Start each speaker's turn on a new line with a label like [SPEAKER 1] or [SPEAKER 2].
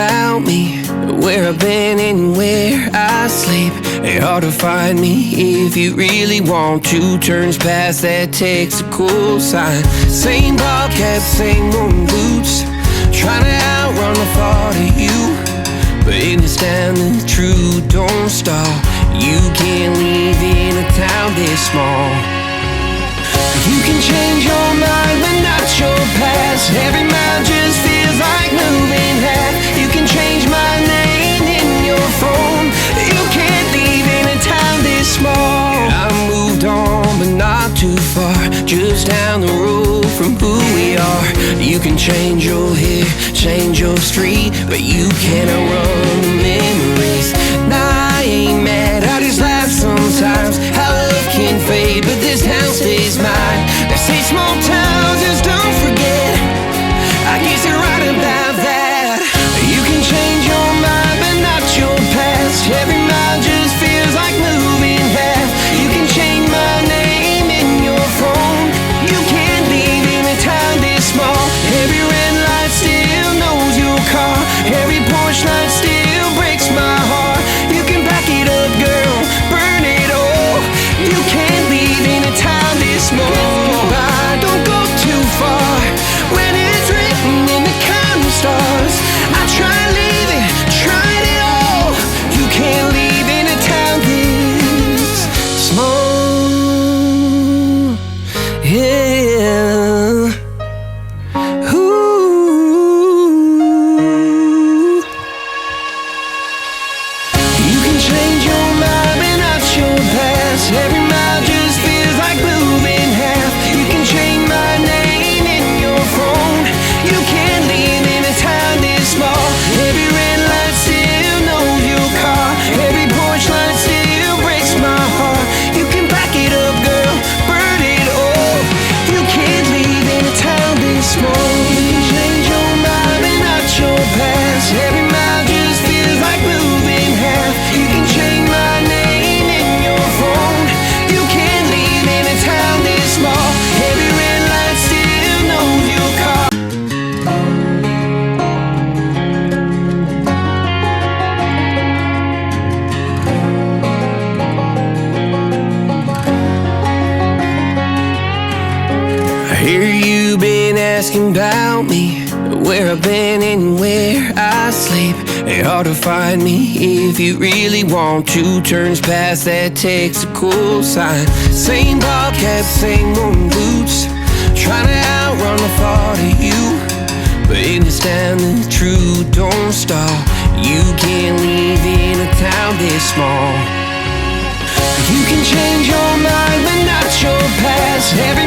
[SPEAKER 1] about me, where I've been and where I sleep. It's hard to find me if you really want to. Turns past that takes a cool sign. Same bobcat, same old boots, trying to outrun the thought of you. But in this town the truth don't stop. You can't live in a town this small. You can change your mind but not your past. Every mile just feels like moving half. You can change my name in your phone. You can't leave in a town this small. I moved on but not too far, just down the road from who we are. You can change your hair, change your street, but you cannot run the memories. Nah, I ain't mad, I just laugh sometimes. How love can fade, but this town stays mine. They say small towns just don't forget. I guess you're right about that. You can change your mind, but not your past. Every mile just feels like moving half. You can change my name in your phone. You can't leave in a town this small. Every red light still knows your car. Every porch light still breaks my heart. You can back it up, girl, burn it all. You can't leave in a town this small. Don't go too far when it's written in the counting stars. I tried leaving, tried it all. You can't leave in a town this small. Yeah. Ooh. You can change your mind but not your past. Every mile just feels like moving half. You can change my name in your phone. You can't leave in a town this small. Every red light still knows your car. Every porch light still breaks my heart. You can back it up, girl, burn it all. You can't leave in a town this small. You can change your mind but not your past. Every mile just feels like moving half. You can change my name in your phone. You can't leave in a town this small. Every red light still knows your car. I hear you been asking about me, where I've been and where I sleep. It's hard to find me if you really want to. Turns past that takes a cool sign. Same bobcat, same old boots, trying to outrun the thought of you. But in this town the truth don't stop. You can't live in a town this small. You can change your mind but not your past. Every